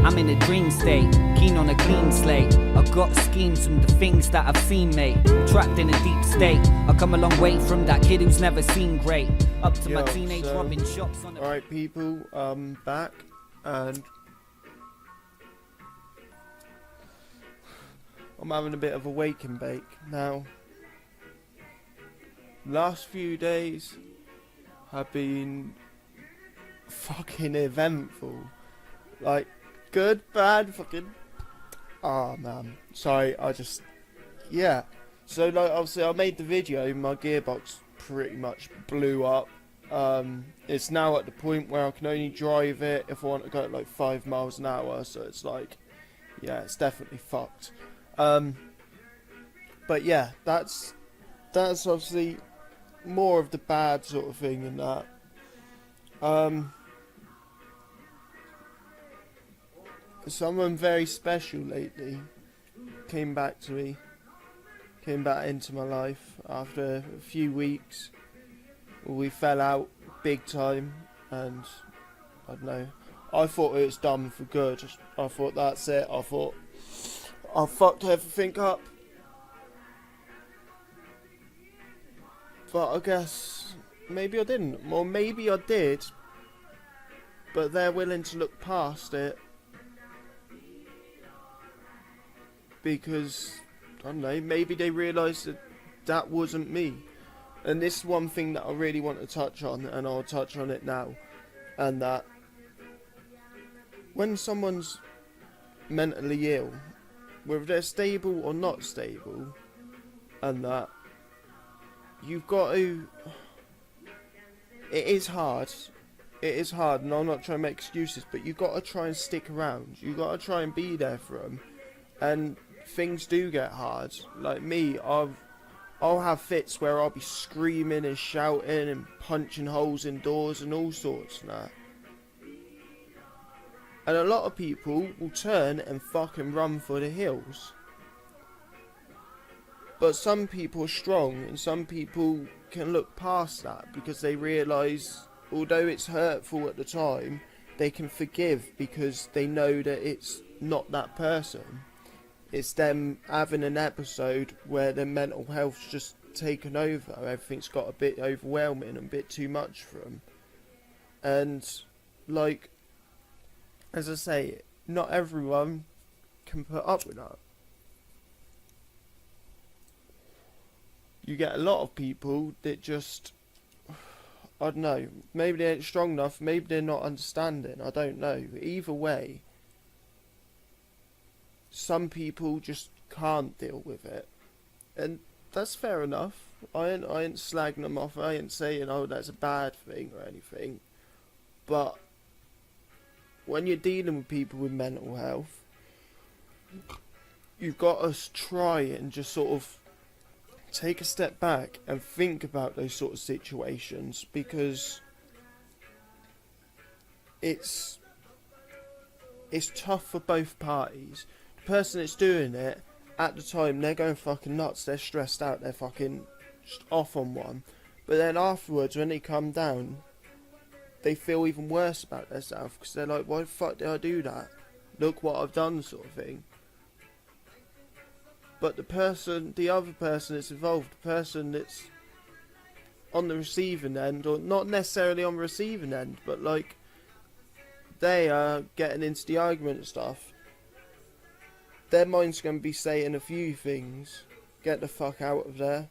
I'm in a dream state, keen on a clean slate. I got schemes from the things that I've seen, mate. Trapped in a deep state. I come a long way from that kid who's never seen great. Up to my teenage robbing shops on the... Alright people, back, and I'm having a bit of a wake and bake. Now, last few days have been fucking eventful. Like, good, bad, fucking... Oh man, sorry, yeah. So like, obviously I made the video, my gearbox pretty much blew up. It's now at the point where I can only drive it if I want to go at like 5 miles an hour, so it's like, yeah, it's definitely fucked. But yeah, that's obviously more of the bad sort of thing in that. Someone very special lately came back into my life after a few weeks. We fell out big time, and I don't know, I thought it was done for good. I thought that's it. I thought I fucked everything up. But I guess maybe I didn't, or maybe I did, but they're willing to look past it because, I don't know, maybe they realised that that wasn't me. And this is one thing that I really want to touch on, and I'll touch on it now, and that when someone's mentally ill, whether they're stable or not stable, and that you've got to... It is hard, and I'm not trying to make excuses, but you've got to try and stick around. You've got to try and be there for them, and things do get hard. Like me, I'll have fits where I'll be screaming and shouting and punching holes in doors and all sorts and that. And a lot of people will turn and fucking run for the hills. But some people are strong, and some people can look past that because they realise, although it's hurtful at the time, they can forgive because they know that it's not that person. It's them having an episode where their mental health's just taken over. Everything's got a bit overwhelming and a bit too much for them. And, like, as I say, not everyone can put up with that. You get a lot of people that just, I don't know, maybe they ain't strong enough, maybe they're not understanding, I don't know. Either way, some people just can't deal with it, and that's fair enough. I ain't slagging them off. I ain't saying, oh, that's a bad thing or anything. But when you're dealing with people with mental health, you've got to try and just sort of take a step back and think about those sort of situations, because it's tough for both parties. Person that's doing it, at the time, they're going fucking nuts, they're stressed out, they're fucking just off on one. But then afterwards, when they come down, they feel even worse about themselves, because they're like, why the fuck did I do that? Look what I've done, sort of thing. But the other person that's involved, the person that's on the receiving end, or not necessarily on the receiving end, but like, they are getting into the argument and stuff, their mind's going to be saying a few things. Get the fuck out of there.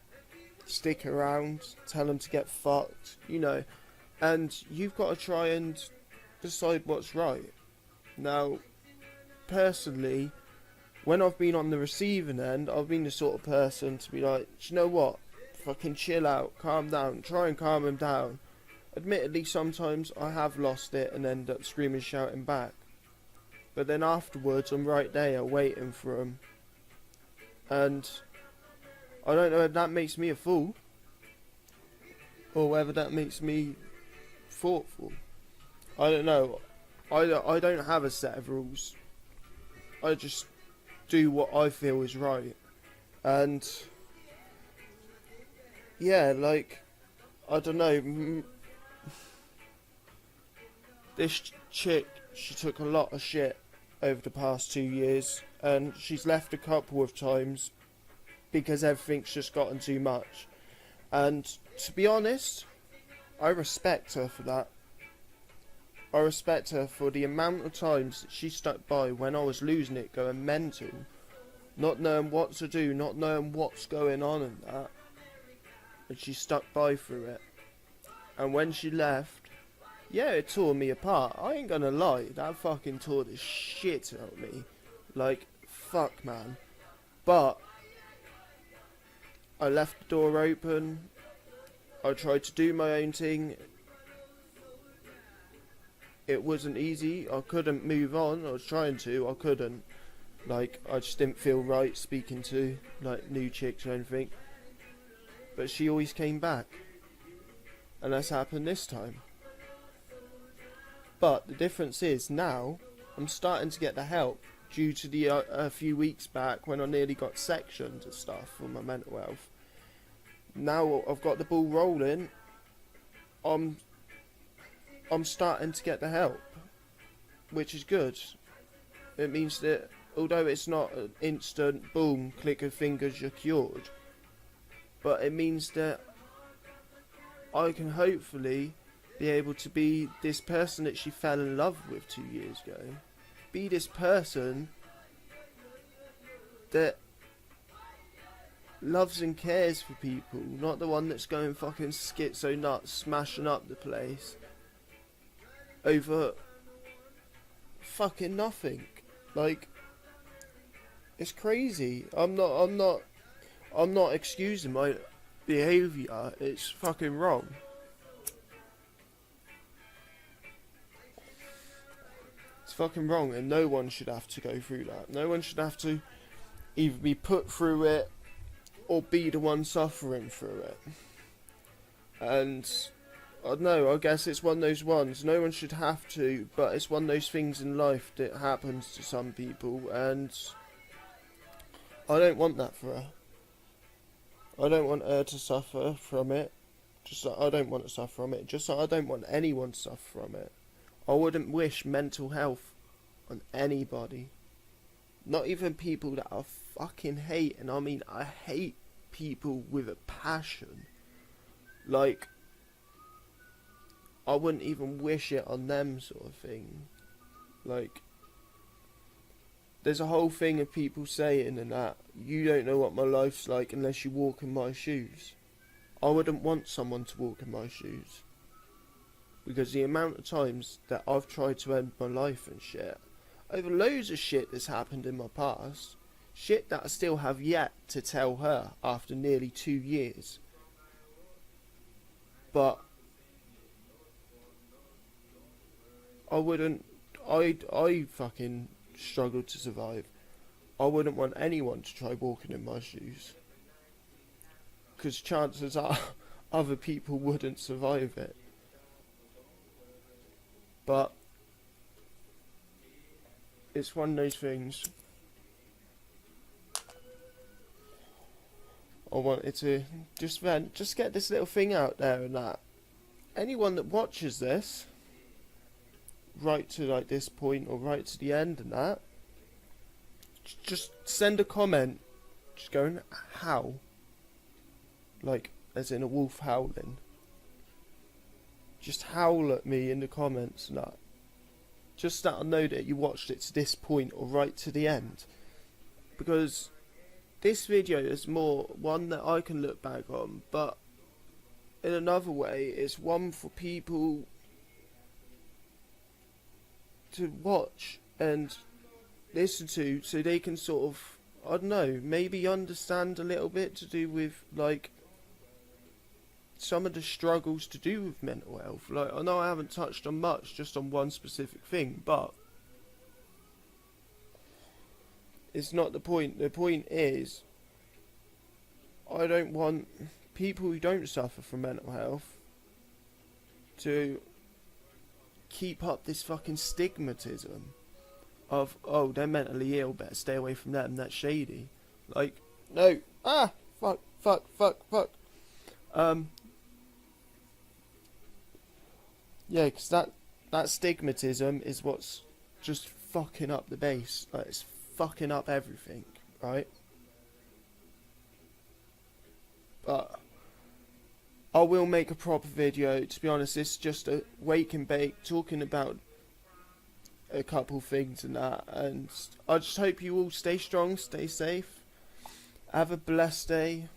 Stick around. Tell them to get fucked. You know. And you've got to try and decide what's right. Now, personally, when I've been on the receiving end, I've been the sort of person to be like, do you know what? Fucking chill out. Calm down. Try and calm them down. Admittedly, sometimes I have lost it and end up screaming, shouting back. But then afterwards, I'm right there waiting for them. And I don't know if that makes me a fool, or whether that makes me thoughtful. I don't know. I don't have a set of rules. I just do what I feel is right. And yeah, like, I don't know. This chick, she took a lot of shit over the past 2 years, and she's left a couple of times because everything's just gotten too much. And to be honest, I respect her for that. I respect her for the amount of times that she stuck by when I was losing it, going mental, not knowing what to do, not knowing what's going on and that. And she stuck by through it. And when she left, yeah, it tore me apart. I ain't gonna lie, that fucking tore the shit out of me. Like, fuck, man. But I left the door open. I tried to do my own thing. It wasn't easy. I couldn't move on. I was trying to. I couldn't. Like, I just didn't feel right speaking to, like, new chicks or anything. But she always came back. And that's happened this time. But the difference is, now, I'm starting to get the help. Due to the a few weeks back when I nearly got sectioned and stuff for my mental health. Now I've got the ball rolling. I'm starting to get the help, which is good. It means that although it's not an instant boom, click of fingers, you're cured, but it means that I can hopefully be able to be this person that she fell in love with 2 years ago. Be this person that loves and cares for people, not the one that's going fucking schizo nuts, smashing up the place over fucking nothing. Like, it's crazy. I'm not excusing my behaviour. It's fucking wrong. It's fucking wrong, and no one should have to go through that. No one should have to either be put through it or be the one suffering through it. And I don't know, I guess it's one of those ones. No one should have to, but it's one of those things in life that happens to some people, and I don't want that for her. I don't want her to suffer from it. Just like I don't want to suffer from it. Just like I don't want anyone to suffer from it. I wouldn't wish mental health on anybody. Not even people that I fucking hate. And I mean, I hate people with a passion. Like, I wouldn't even wish it on them, sort of thing. Like, there's a whole thing of people saying and that, you don't know what my life's like unless you walk in my shoes. I wouldn't want someone to walk in my shoes. Because the amount of times that I've tried to end my life and shit, over loads of shit that's happened in my past, shit that I still have yet to tell her after nearly 2 years. But I fucking struggled to survive. I wouldn't want anyone to try walking in my shoes. Because chances are other people wouldn't survive it. But it's one of those things. I wanted to just get this little thing out there and that. Anyone that watches this, right to like this point or right to the end and that, just send a comment, just going, how? Like, as in a wolf howling. Just howl at me in the comments and that. Just that I know that you watched it to this point or right to the end. Because this video is more one that I can look back on, but in another way, it's one for people to watch and listen to, so they can sort of, I don't know, maybe understand a little bit to do with, like, some of the struggles to do with mental health. Like, I know I haven't touched on much, just on one specific thing, but it's not the point. The point is, I don't want people who don't suffer from mental health to keep up this fucking stigmatism of, oh, they're mentally ill, better stay away from them, that's shady. Like, no, fuck. Yeah, because that stigmatism is what's just fucking up the bass. Like, it's fucking up everything, right? But I will make a proper video. To be honest, it's just a wake and bake, talking about a couple things and that. And I just hope you all stay strong, stay safe. Have a blessed day.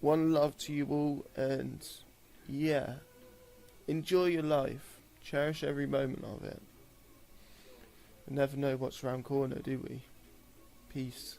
One love to you all, and yeah, enjoy your life. Cherish every moment of it. We never know what's round corner, do we? Peace.